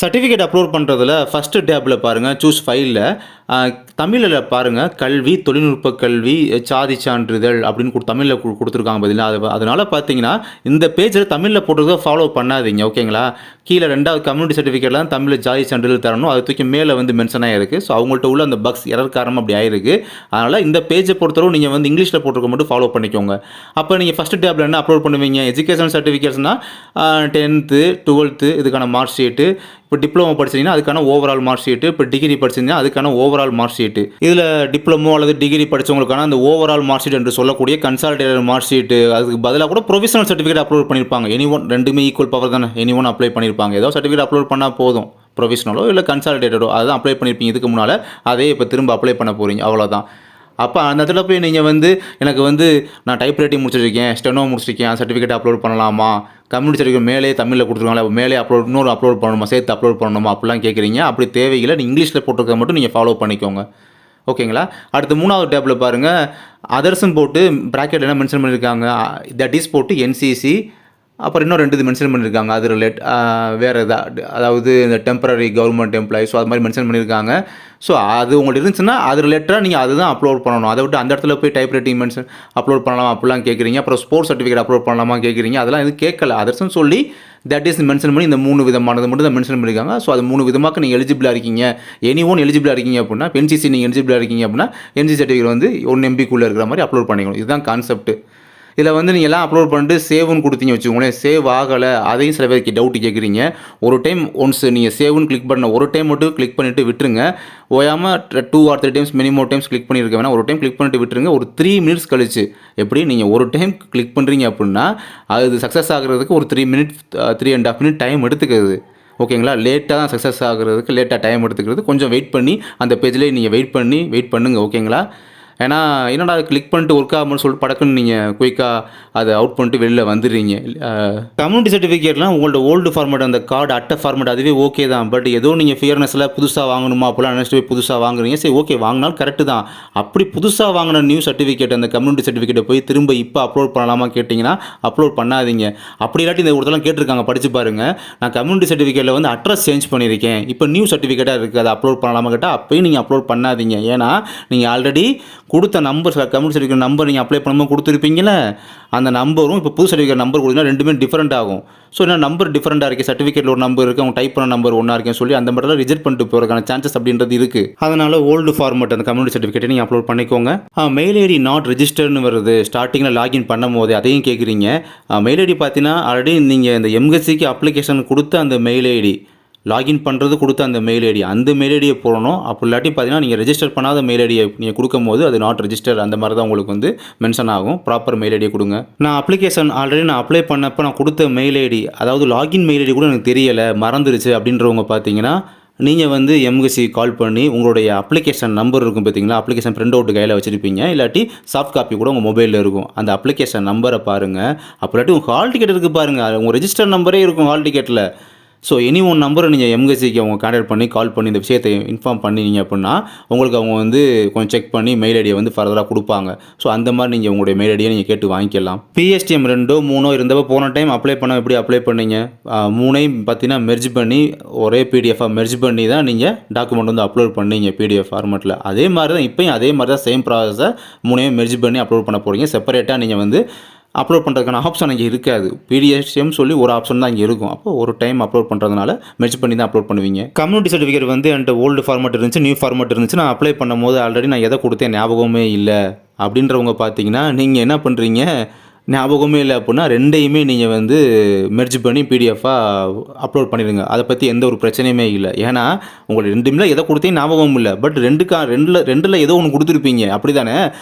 Certificate upload பண்ணுறதுல first டேப்பில் பாருங்கள், சூஸ் ஃபைலில் தமிழில் பாருங்கள், கல்வி, தொழில்நுட்ப கல்வி, சாதி சான்றிதழ் அப்படின்னு தமிழில் கொடுத்துருக்காங்க பார்த்தீங்களா. அதனால் பார்த்தீங்கன்னா இந்த பேஜில் தமிழில் போட்டுறத ஃபாலோ பண்ணாதீங்க. ஓகேங்களா. கீழே 2வது கம்யூனிட்டி சர்டிஃபிகேட்லாம் தமிழில் ஜாதி சான்றிதழ் தரணும், அது தூக்கி மேலே வந்து மென்ஷன் ஆகிருக்கு. ஸோ அவங்கள்ட்ட உள்ள அந்த பக்ஸ் எரர் காரணமாக அப்படி ஆயிருக்கு. அதனால் இந்த பேஜை பொறுத்தவரை நீங்கள் வந்து இங்கிலீஷில் போட்டிருக்க மட்டும் ஃபாலோ பண்ணிக்கோங்க. அப்போ நீங்கள் ஃபஸ்ட்டு டேப்பில் என்ன அப்லோட் பண்ணுவீங்க? எஜுகேஷன் சர்டிஃபிகேட்ஸ்னால் 10th 12th இதுக்கான மார்க் ஷீட்டு, இப்போ டிப்ளமோ படிச்சிங்கன்னா அதுக்கான ஓவரால் மார்க் ஷீட்டு, இப்போ டிகிரி படிச்சிங்கன்னா அதுக்கான ஓவரால் மார்க் ஷீட்டு. இதில் டிப்ளமோ அல்லது டிகிரி படித்தவங்களுக்கான அந்த ஓவரால் மார்க் ஷீட் என்று சொல்லக்கூடிய கன்சால்டேட்டட் மார்க் ஷீட்டு, அதுக்கு பதிலாக கூட ப்ரொவிஷனல் சர்டிஃபிகேட் அப்லோட் பண்ணியிருப்பாங்க. எனி ஒன், ரெண்டுமே ஈக்குவல் பவர் தானே, எனி ஒன் அப்ளை பண்ணியிருப்பாங்க. ஏதோ சர்டிஃபிகேட் அப்லோட் பண்ணால் போதும், ப்ரொவிஷனலோ இல்லை கன்சால்டேட்டடோ அதுதான் அப்ளை பண்ணியிருப்பீங்க இதுக்கு முன்னால், அதே இப்போ திரும்ப அப்ளை பண்ண போகிறீங்க, அவ்வளோதான். அப்போ அந்த இடத்துல போய் நீங்கள் வந்து எனக்கு வந்து நான் டைப் ரைட்டிங் முடிச்சிருக்கேன், ஸ்டெனோ முடிச்சிருக்கேன், சர்டிஃபிகேட் அப்லோட் பண்ணலாமா, கம்யூனிட்டி சர்டிஃபிகேட் மேலே தமிழில் கொடுத்துருக்காங்களா, மேலே இன்னொரு அப்லோட் பண்ணணுமா, சேர்த்து அப்லோட் பண்ணணுமா அப்படிலாம் கேட்குறீங்க. அப்படி தேவையில்லை, நீங்கள் இங்கிலீஷில் போட்டிருக்க மட்டும் நீங்கள் ஃபாலோ பண்ணிக்கோங்க. ஓகேங்களா. அடுத்து 3வது டேப்பில் பாருங்கள், அதர்ஸ்ன்னு போட்டு ப்ராக்கெட் என்ன மென்ஷன் பண்ணியிருக்காங்க, தட் இஸ் போட்டு என்சிசி, அப்புறம் இன்னும் 2 இது மென்ஷன் பண்ணியிருக்காங்க. அது வேறு அதாவது இந்த டெம்பரரி கவர்மெண்ட் எம்ப்ளாயி, ஸோ அது மாதிரி மென்ஷன் பண்ணியிருக்காங்க. ஸோ அது உங்களுக்கு இருந்துச்சுன்னா அது ரிலேட்டடாக நீங்கள் அதுதான் அப்லோட் பண்ணணும். அதை விட்டு அந்த இடத்துல போய் டைப் ரைட்டிங் மென்ஷன் அப்லோட் பண்ணலாமா அப்படிலாம் கேட்குறீங்க. அப்புறம் ஸ்போர்ட்ஸ் சர்டிஃபிகேட் அப்லோட் பண்ணலாமா கேட்குறீங்க. அதெல்லாம் எதுவும் கேட்கல. அதர்ஸ்ன்னு சொல்லி தட் இஸ் மென்ஷன் பண்ணி இந்த 3 விதமானது மட்டும் தான் மென்ஷன் பண்ணியிருக்காங்க. ஸோ அது 3 விதமாக நீங்கள் எலிஜிபிளாக இருக்கீங்க, எனி ஒன் எலிஜிபிளாக இருக்கீங்க அப்படின்னா, என்சிசி நீங்கள் எலிஜிபிளாக இருக்கீங்க அப்படின்னா என்சிசி சர்டிஃபிகேட் வந்து 1 MBக்குள்ளே இருக்கிற மாதிரி அப்லோட் பண்ணிக்கணும். இதுதான் கான்செப்ட். இதில் வந்து நீங்கள் எல்லாம் அப்லோட் பண்ணிட்டு சேவ்னு கொடுத்தீங்க வச்சுக்கோங்களேன், சேவ் ஆகலை, அதையும் சில பேருக்கு டவுட் கேட்குறீங்க. ஒரு டைம் ஒன்ஸ் நீங்கள் சேவ்னு கிளிக் பண்ண ஒரு டைம் மட்டும் கிளிக் பண்ணிவிட்டு விட்டுருங்க. ஓயாமல் 2 or 3 times minimum times click பண்ணியிருக்க வேணாம். ஒரு டைம் கிளிக் பண்ணிட்டு விட்டுருங்க. ஒரு 3 minutes கழிச்சு, எப்படி நீங்கள் ஒரு டைம் கிளிக் பண்ணுறீங்க அப்படின்னா அது சக்ஸஸ் ஆகிறதுக்கு ஒரு 3.5 minute டைம் எடுத்துக்கிறது. ஓகேங்களா. லேட்டாக தான் சக்ஸஸ் ஆகிறதுக்கு லேட்டாக டைம் எடுத்துக்கிறது. கொஞ்சம் வெயிட் பண்ணி அந்த பேஜ்லேயே நீங்கள் வெயிட் பண்ணுங்கள். ஓகேங்களா. ஏன்னா என்னடா கிளிக் பண்ணிட்டு ஒர்க் ஆகும்னு சொல்லிட்டு படக்குன்னு நீங்கள் குயிக்காக அதை அவுட் பண்ணிட்டு வெளியில் வந்துடுறீங்க. கம்யூனிட்டி சர்டிஃபிகேட்லாம் உங்களோட ஓல்டு ஃபார்மேட், அந்த கார்டு அட்டை ஃபார்மேட் அதுவே ஓகே தான். பட் ஏதோ நீங்கள் ஃபியர்னஸில் புதுசாக வாங்கணுமா அப்படிலாம் நினச்சிட்டு போய் புதுசாக வாங்குறீங்க. சரி, ஓகே, வாங்கினாலும் கரெக்டு தான். அப்படி புதுசாக வாங்கின நியூ சர்டிஃபிகேட், அந்த கம்யூனிட்டி சர்டிஃபிகேட்டை போய் திரும்ப இப்போ அப்லோட் பண்ணலாமா கேட்டிங்கன்னா அப்லோட் பண்ணாதீங்க. அப்படி இல்லாட்டி இந்த ஒருத்தலாம் கேட்டிருக்காங்க, படித்து பாருங்கள். நான் கம்யூனிட்டி சர்டிஃபிகேட்டில் வந்து அட்ரஸ் சேஞ்ச் பண்ணியிருக்கேன், இப்போ நியூ சர்டிஃபிகேட்டாக இருக்குது, அதை அப்லோட் பண்ணலாமா கேட்டால் அப்போயும் நீங்கள் அப்லோட் பண்ணாதீங்க. ஏன்னா நீங்கள் ஆல்ரெடி கொடுத்த நம்பர், கம்யூனிட்டி சர்டிஃபிகேட் நம்பர் நீங்கள் அப்ளை பண்ணும்போது கொடுத்துருப்பீங்களே, அந்த நம்பரும் இப்போ புது சர்டிஃபிகேட் நம்பர் கொடுத்தீங்கன்னா ரெண்டுமே டிஃப்ரெண்ட் ஆகும். ஸோ என்ன நம்பர் டிஃப்ரெண்ட்டாக இருக்குது, சர்டிஃபிகேட்டில் ஒரு நம்பர் இருக்குது, அவங்க டைப் பண்ண நம்பர் ஒன்றா இருக்குன்னு சொல்லி அந்த மாதிரிலாம் ரிஜெக்ட் பண்ணிட்டு போகிறதுக்கான சான்சஸ் அப்படின்றது இருக்குது. அதனால் ஓல்டு ஃபார்மேட் அந்த கம்யூனிட்டி சர்டிஃபிகேட்டை நீங்கள் அப்லோட் பண்ணிக்கோங்க. மெயில் ஐடி நாட் ரிஜிஸ்டர்னு வருது, ஸ்டார்டிங்கில் லாகின் பண்ணும் போது அதையும் கேட்குறீங்க. மெயில் ஐடி பார்த்தீங்கன்னா ஆல்ரெடி நீங்கள் இந்த எம்எஸ்சிக்கு அப்ளிகேஷன் கொடுத்த அந்த மெயில் ஐடி, லாகின் பண்ணுறது கொடுத்த அந்த மெயில் ஐடி, அந்த மெயில் ஐடியை போடணும். அப்படி இல்லாட்டி பார்த்தீங்கன்னா நீங்கள் ரெஜிஸ்டர் பண்ணாத மெயில் ஐடியை நீங்கள் கொடுக்கும் போது அது நாட் ரெஜிஸ்டர் அந்த மாதிரி தான் உங்களுக்கு வந்து மென்ஷன் ஆகும். ப்ராப்பர் மெயில் ஐடியை கொடுங்க. நான் அப்ளிகேஷன் ஆல்ரெடி நான் அப்ளை பண்ணப்போ நான் கொடுத்த மெயில் ஐடி, அதாவது லாகின் மெயில் ஐடி கூட எனக்கு தெரியலை, மறந்துருச்சு அப்படின்றவங்க பார்த்தீங்கன்னா நீங்கள் வந்து எம்எஸ்சி கால் பண்ணி உங்களுடைய அப்ளிகேஷன் நம்பர் இருக்கும் பார்த்தீங்களா, அப்ளிகேஷன் பிரிண்ட் அவுட் கையில் வச்சுருப்பீங்க, இல்லாட்டி சாஃப்ட் காப்பி கூட உங்கள் மொபைலில் இருக்கும். அந்த அப்ளிகேஷன் நம்பரை பாருங்கள். அப்படி இல்லாட்டி உங்கள் ஹால் டிக்கெட் இருக்குது பாருங்கள், உங்கள் ரெஜிஸ்டர் நம்பரே இருக்கும் ஹால் டிக்கெட்டில். ஸோ எனி ஒன் நம்பரை நீங்கள் எம்எஸ்சிக்கு அவங்க கான்டாக்ட் பண்ணி கால் பண்ணி இந்த விஷயத்தை இன்ஃபார்ம் பண்ணிங்க அப்படின்னா உங்களுக்கு அவங்க வந்து கொஞ்சம் செக் பண்ணி மெயில் ஐடியை வந்து ஃபர்தராக கொடுப்பாங்க. ஸோ அந்த மாதிரி நீங்கள் உங்களுடைய மெயில் ஐடியை நீங்கள் கேட்டு வாங்கிக்கலாம். பிஎஸ்டிஎம் 2 3 இருந்தப்போ போன டைம் அப்ளை பண்ண எப்படி அப்ளை பண்ணீங்க, 3ஐயும் பார்த்தீங்கன்னா மெர்ஜ் பண்ணி ஒரே பிடிஎஃபாக மெர்ஜ் பண்ணி தான் நீங்கள் டாக்குமெண்ட் வந்து அப்லோட் பண்ணீங்க பிடிஎஃப் ஃபார்மெட்டில். அதே மாதிரி தான் இப்போயும் அதே மாதிரி தான் சேம் ப்ராசஸை 3ஐயும் மெர்ஜ் பண்ணி அப்லோட் பண்ண போகிறீங்க. செப்பரேட்டாக நீங்கள் வந்து அப்லோட் பண்ணுறதுக்கான ஆப்ஷன் இங்கே இருக்காது. பிடிஎஃப்எம் சொல்லி ஒரு ஆப்ஷன் தான் இங்கே இருக்கும். அப்போ ஒரு டைம் அப்லோட் பண்ணுறதுனால மெர்ஜ் பண்ணி தான் அப்லோட் பண்ணுவீங்க. கம்யூனிட்டி சர்டிஃபிகேட் வந்து என்கிட்ட ஓல்டு ஃபார்மேட் இருந்துச்சு, நியூ ஃபார்மேட் இருந்துச்சு, நான் அப்ளை பண்ணும்போது ஆல்ரெடி நான் எதை கொடுத்தேன் ஞாபகமே இல்லை அப்படின்றவங்க பார்த்தீங்கன்னா நீங்கள் என்ன பண்ணுறீங்க, ஞாபகமே இல்லை அப்படின்னா 2ஐயுமே நீங்கள் வந்து மெர்ஜ் பண்ணி பிடிஎஃபாக அப்லோட் பண்ணிடுங்க. அதை பற்றி எந்த ஒரு பிரச்சனையுமே இல்லை. ஏன்னா உங்களுக்கு 2மே எதை கொடுத்தே ஞாபகம் இல்லை, பட் ரெண்டில் ஏதோ ஒன்று கொடுத்துருப்பீங்க அப்படி தானே.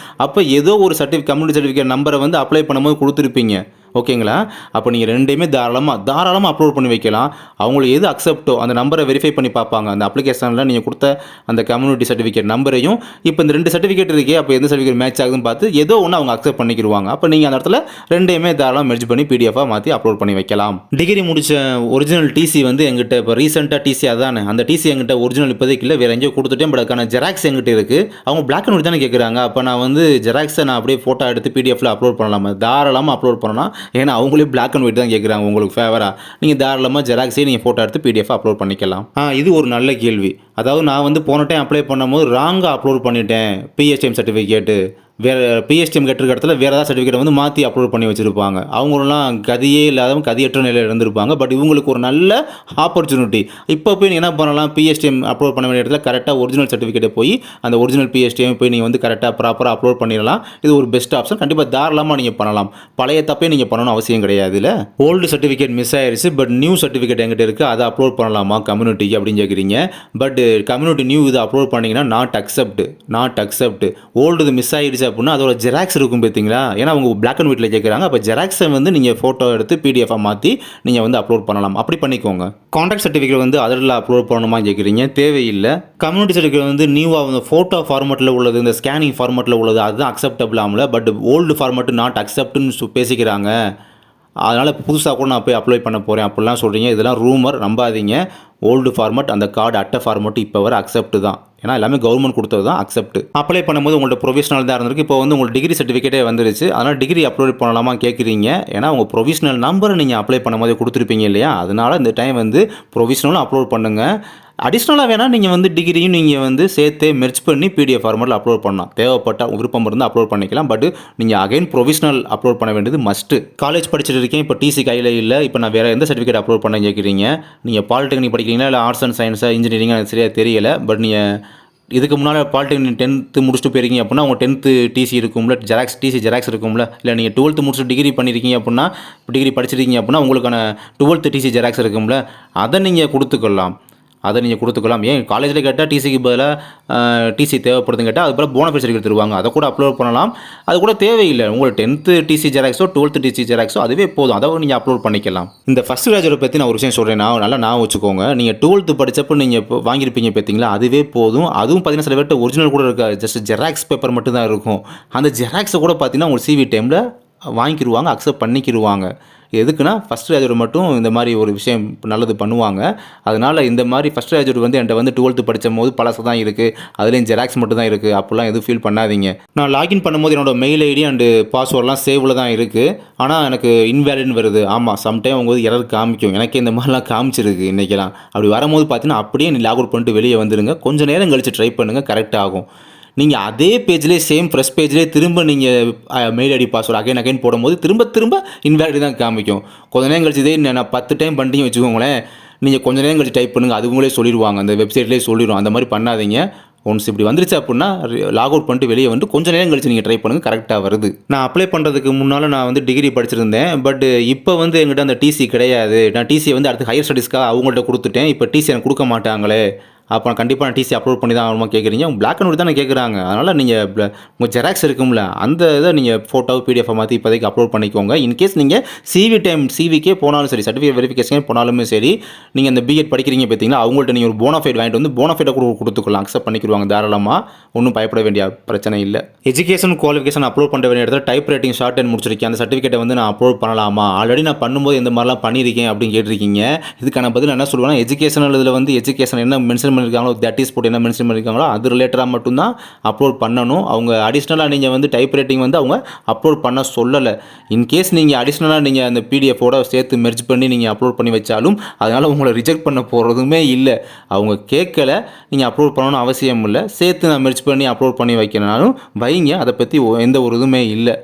அப்போ ஏதோ ஒரு கம்யூனிட்டி சர்டிஃபிகேட் நம்பரை வந்து அப்ளை பண்ணும்போது கொடுத்துருப்பீங்க. ஓகேங்களா. அப்போ நீங்கள் 2ஐயுமே தாராளமாக அப்லோட் பண்ணி வைக்கலாம். அவங்களுக்கு எது அக்செப்டோ அந்த நம்பரை வெரிஃபை பண்ணி பார்ப்பாங்க. அந்த அப்ளிகேஷனில் நீங்கள் கொடுத்த அந்த கம்யூனிட்டி சர்டிஃபிகேட் நம்பரையும் இப்போ இந்த 2 சர்டிஃபிகேட் இருக்கே, அப்போ எந்த சர்டிஃபிகேட் மேட்ச் ஆகுதுன்னு பார்த்து ஏதோ ஒன்று அவங்க அக்செப்ட் பண்ணிக்கிடுவாங்க. அப்போ நீங்கள் அந்த இடத்துல 2ஐயுமே தாராளமாக மெர்ஜ் பண்ணி பிடிஎஃபாக மாற்றி அப்லோட் பண்ணி வைக்கலாம். டிகிரி முடித்த ஒரிஜினல் டிசி வந்து எங்கிட்ட இப்போ ரீசெண்டாக டிசி அதானே, அந்த டிசி எங்கிட்ட ஒரிஜினல் இப்போதைக்கு இல்லை, வேறு எங்கேயோ கொடுத்துட்டேன். பட் அதுக்கான ஜெராக்ஸ் எங்கிட்ட இருக்குது. அவங்க பிளாக் அண்ட் ஒயிட் தானே கேட்குறாங்க. அப்போ நான் வந்து ஜெராக்ஸை நான் அப்படியே ஃபோட்டோ எடுத்து பிடிஎஃபில் அப்லோட் பண்ணலாமா, தாராளமாக அப்லோட் பண்ணலாம். ஏன்னா அவங்களே பிளாக் அண்ட் ஒயிட் தான் கேட்குறாங்க உங்களுக்கு ஃபேவராக. நீங்கள் தாராளமாக ஜெராக்ஸே நீங்கள் ஃபோட்டோ எடுத்து பிடிஎஃப் அப்லோட் பண்ணிக்கலாம். இது ஒரு நல்ல கேள்வி. அதாவது நான் வந்து போன டைம் அப்ளை பண்ணும்போது ராங்காக அப்லோட் பண்ணிட்டேன் பிஎஸ்டிஎம் சர்டிஃபிகேட்டு. வேறு பிஎஸ்டிஎம் கேட்டிருக்க இடத்துல வேறு ஏதாவது சர்டிஃபிகேட் வந்து மாற்றி அப்லோட் பண்ணி வச்சுருப்பாங்க. அவங்களெலாம் கதியே இல்லாதவங்க கதியற்ற நிலையில் இருந்திருப்பாங்க. பட் இவங்களுக்கு ஒரு நல்ல ஆப்பர்ச்சுனிட்டி. இப்போ போய் நீங்கள் என்ன பண்ணலாம், பிஎஸ்டிஎம் அப்லோட் பண்ண வேண்டிய இடத்துல கரெக்டாக ஒரிஜினல் சர்டிஃபிகேட்டை போய் அந்த ஒரிஜினல் பிஎஸ்டிஎம் போய் நீங்கள் வந்து கரெக்டாக ப்ராப்பராக அப்லோட் பண்ணிடலாம். இது ஒரு பெஸ்ட் ஆப்ஷன். கண்டிப்பாக தாராளமாக நீங்கள் பண்ணலாம். பழைய தப்பே நீங்கள் பண்ணணும் அவசியம் கிடையாது. இல்லை ஓல்டு சர்டிஃபிகேட் மிஸ் ஆயிடுச்சு, பட் நியூ சர்டிஃபிகேட் எங்கிட்ட இருக்குது, அதை அப்லோட் பண்ணலாமா கம்யூனிட்டிக்கு அப்படின்னு கேட்குறீங்க. பட் கம்யூனிட்டி நியூ இது அப்லோட் பண்ணிங்கன்னா நாட் அக்செப்ட். ஓல்டு இது மிஸ் ஆகிடுச்சு அப்படின்னா அதோட ஜெராக்ஸ் இருக்கும் பார்த்தீங்களா, ஏன்னா அவங்க பிளாக் அண்ட் ஒயிட்டில் கேட்குறாங்க. அப்போ ஜெராக்ஸை வந்து நீங்கள் ஃபோட்டோ எடுத்து பிடிஎஃபாக மாற்றி நீங்கள் வந்து அப்லோட் பண்ணலாம். அப்படி பண்ணிக்கோங்க. கான்டாக்ட் சர்டிஃபிகேட் வந்து அதில் அப்லோட் பண்ணணுமா கேட்குறீங்க, தேவையில்லை. கம்யூனிட்டி சர்டிஃபிகேட் வந்து நியூவாக வந்து ஃபோட்டோ ஃபார்மெட்டில் உள்ளது, இந்த ஸ்கேனிங் ஃபார்மெட்டில் உள்ளது, அதுதான் அக்செப்டபிள் ஆகல. பட் ஓல்டு ஃபார்மெட்டு நாட் அக்செப்ட்னு பேசிக்கிறாங்க. அதனால் புதுசாக கூட நான் போய் அப்ளை பண்ண போகிறேன் அப்படிலாம் சொல்கிறீங்க. இதெல்லாம் ரூமர், நம்பாதீங்க. ஓல்டு ஃபார்மெட் அந்த கார்டு அட்டை ஃபார்மெட்டு இப்போ வர அக்செப்ட் தான். ஏன்னா எல்லாமே கவர்மெண்ட் கொடுத்தது தான் அக்செப்ட். அப்ளை பண்ணும்போது உங்கள்ட்ட ப்ரொவிஷனல் தான் இருந்திருக்கு. இப்போ வந்து உங்களுக்கு டிகிரி சர்டிஃபிகேட்டே வந்துருச்சு. அதனால் டிகிரி அப்லோட் பண்ணலாமா கேட்குறீங்க. ஏன்னா உங்கள் ப்ரொவிஷனல் நம்பரை நீங்கள் அப்ளை பண்ணும்போது கொடுத்துருப்பீங்க இல்லையா, அதனால் இந்த டைம் வந்து ப்ரொவிஷனலும் அப்லோட் பண்ணுங்கள். அடிஷ்னலாக வேணால் நீங்கள் வந்து டிகிரியும் நீங்கள் வந்து சேர்த்து மெர்ஜ் பண்ணி பிடிஎஃப் ஃபார்மெட்டில் அப்லோட் பண்ணலாம். தேவைப்பட்ட விருப்பம் இருந்தால் அப்லோட் பண்ணிக்கலாம். பட் நீங்கள் அகைன் ப்ரொவிஷனல் அப்லோட் பண்ண வேண்டியது மஸ்ட்டு. காலேஜ் படிச்சுட்டு இருக்கேன், இப்போ டிசி கையில் இல்லை, இப்போ நான் வேறு எந்த சர்டிஃபிகேட் அப்லோட் பண்ண கேட்குறீங்க. நீங்கள் பாலிடெக்னிக் படிக்கிறீங்களா இல்லை ஆர்ட்ஸ் அண்ட் சயின்ஸாக இன்ஜினியரிங்காக எனக்கு சரியாக தெரியலை. பட் நீங்கள் இதுக்கு முன்னால் பாலிடெக்னிக் 10th முடிச்சுட்டு போயிருக்கீங்க அப்படின்னா உங்கள் 10th டிசி இருக்கும்ல, ஜெராக்ஸ் இருக்கும்ல. இல்லை நீங்கள் 12th முடிச்சுட்டு டிகிரி பண்ணியிருக்கீங்க அப்படின்னா, டிகிரி படிச்சிருக்கீங்க அப்படின்னா உங்களுக்கான 12th டிசி ஜெராக்ஸ் இருக்கும்ல, அதை நீங்கள் கொடுத்துக்கலாம். ஏன் காலேஜில் கேட்டால் டிசிக்கு பதிலாக டிசி தேவைப்படுதுன்னு கேட்டால் அது பிறகு போனஃபைட் சர்டிஃபிகேட் தருவாங்க, அதை கூட அப்லோட் பண்ணலாம். அது கூட தேவையில்லை. உங்களுக்கு 10th டிசி ஜெராக்ஸோ 12th டிசி ஜெராக்ஸோ அதுவே போதும், அதை நீங்கள் அப்லோட் பண்ணிக்கலாம். இந்த ஃபஸ்ட் கிராஜுவேட் பற்றி நான் ஒரு விஷயம் சொல்கிறேன், நல்லா நான் வச்சுக்கோங்க. நீங்கள் 12th படித்தப்போ நீங்கள் இப்போ வாங்கியிருப்பீங்க பார்த்தீங்களா, அதுவே போதும். அதுவும் பார்த்தீங்கன்னா சில பேர்ட்ட ஒரிஜினல் கூட இருக்காது, ஜஸ்ட் ஜெராக்ஸ் பேப்பர் மட்டும் தான் இருக்கும். அந்த ஜெராக்ஸை கூட பார்த்தீங்கன்னா உங்களுக்கு சிவி டைமில் வாங்கிக்கிடுவாங்க, அக்செப்ட் பண்ணிக்கிடுவாங்க. எதுக்குன்னா ஃபஸ்ட் கிராஜுவேட் மட்டும் இந்த மாதிரி ஒரு விஷயம் நல்லது பண்ணுவாங்க. அதனால் இந்த மாதிரி ஃபஸ்ட் கிராஜுவேட் வந்து என்கிட்ட வந்து 12th படித்த போது பழசு தான் இருக்குது, அதுலேயும் ஜெராக்ஸ் மட்டும் தான் இருக்குது, அப்படிலாம் எதுவும் ஃபீல் பண்ணாதீங்க. நான் லாகின் பண்ணும்போது என்னோட மெயில் ஐடி அண்டு பாஸ்வேர்டெலாம் சேவில் தான் இருக்குது. ஆனால் எனக்கு இன்வேலிட்னு வருது. ஆமாம், சம்டைம் அவங்க வந்து எரர் காமிக்கும். எனக்கே இந்த மாதிரிலாம் காமிச்சிருக்கு இன்றைக்கெல்லாம். அப்படி வரும்போது பார்த்தீங்கன்னா அப்படியே நீ லாக் அவுட் பண்ணிட்டு வெளியே வந்துடுங்க. கொஞ்சம் நேரம் கழித்து ட்ரை பண்ணுங்கள், கரெக்டாக ஆகும். நீங்கள் அதே பேஜ்லேயே சேம் ஃப்ரெஷ் பேஜ்லேயே திரும்ப நீங்கள் மெயில் ஐடி பாஸ்வேர்டு அகைன் போடும்போது திரும்ப இன்வேலிட் தான் காமிக்கும். கொஞ்ச நேரம் கழிச்சு இதே நான் 10 டைம் பண்ணிட்டீங்க வச்சுக்கோங்களேன், நீங்கள் கொஞ்ச நேரம் கழிச்சு டைப் பண்ணுங்கள், அதுங்களே சொல்லிடுவாங்க, அந்த வெப்சைட்லேயே சொல்லிடுவோம். அந்த மாதிரி பண்ணாதீங்க. ஒன்ஸ் இப்படி வந்துருச்சு அப்படின்னா லாக் அவுட் பண்ணிட்டு வெளியே வந்து கொஞ்சம் நேரம் கழிச்சு நீங்கள் ட்ரை பண்ணுங்கள், கரெக்டாக வருது. நான் அப்ளை பண்ணுறதுக்கு முன்னால் நான் வந்து டிகிரி படிச்சிருந்தேன். பட் இப்போ வந்து எங்கிட்ட அந்த டிசி கிடையாது. நான் டிசியை வந்து அடுத்து ஹையர் ஸ்டடீஸ்க்காக அவங்கள்ட்ட கொடுத்துட்டேன். இப்போ டிசி எனக்கு கொடுக்க மாட்டாங்களே, அப்போ கண்டிப்பாக நான் டிசி அப்லோட் பண்ணி தான் ஆகணுமா கேட்குறீங்க. பிளாக் அண்ட் ஒயிட் தானே கேட்குறாங்க. அதனால் நீங்கள் உங்கள் ஜெராக்ஸ் இருக்கும்ல, அந்த இதை நீங்கள் ஃபோட்டோவை பிடிஎஃப் மாற்றி இப்போதைக்கு அப்லோட் பண்ணிக்கோங்க. இன்கேஸ் நீங்கள் சிவிக்கே போனாலும் சரி, சர்டிஃபிகேட் வெரிஃபிகேஷன் போனாலுமே சரி, நீங்கள் அந்த பிஎட் படிக்கிறீங்க பார்த்தீங்களா, அவங்கள்ட்ட நீங்கள் ஒரு போனஃபைட் வாங்கிட்டு வந்து போனஃபைட்டை கொடுத்துக்கலாம், அக்செப்ட் பண்ணிக்கிடுவாங்க தாராளமாக. ஒன்றும் பயப்பட வேண்டிய பிரச்சனை இல்லை. எஜுகேஷன் குவாலிஃபிகேஷன் அப்லோட் பண்ண வேண்டிய இடத்துல டைப் ரைட்டிங் ஷார்ட் அண்ட் முடிச்சிருக்கேன், அந்த சர்டிஃபிகேட்டை வந்து நான் அப்லோட் பண்ணலாமா, ஆல்ரெடி நான் பண்ணும்போது இந்த மாதிரிலாம் பண்ணியிருக்கேன் அப்படின்னு கேட்டிருக்கீங்க. இதுக்கான பதில் என்ன சொல்லுவேன்னா, எஜுகேஷனல் இதில் வந்து எஜுகேஷன் என்ன மென்ஷன் பண்ணியிருக்காங்களோ, தட் இஸ் போட்டு என்ன மென்ஷன் பண்ணியிருக்காங்களோ அது ரிலேட்டடாக மட்டும்தான் அப்லோட் பண்ணணும். அவங்க அடிஷ்னலாக நீங்கள் வந்து டைப் ரைட்டிங் வந்து அவங்க அப்லோட் பண்ண சொல்லலை. இன்கேஸ் நீங்கள் அடிஷ்னலாக நீங்கள் அந்த பிடிஎஃபோட சேர்த்து மெர்ஜ் பண்ணி நீங்கள் அப்லோட் பண்ணி வச்சாலும் அதனால் உங்களை ரிஜெக்ட் பண்ண போகிறதுமே இல்லை. அவங்க கேட்கலை, நீங்கள் அப்லோட் பண்ணணும்னு அவசியம் இல்லை. சேர்த்து நான் மெர்ஜ் பண்ணி அப்லோட் பண்ணி வைக்கிறனாலும் வைங்க, அதை பற்றி எந்த ஒரு இதுவுமே இல்லை.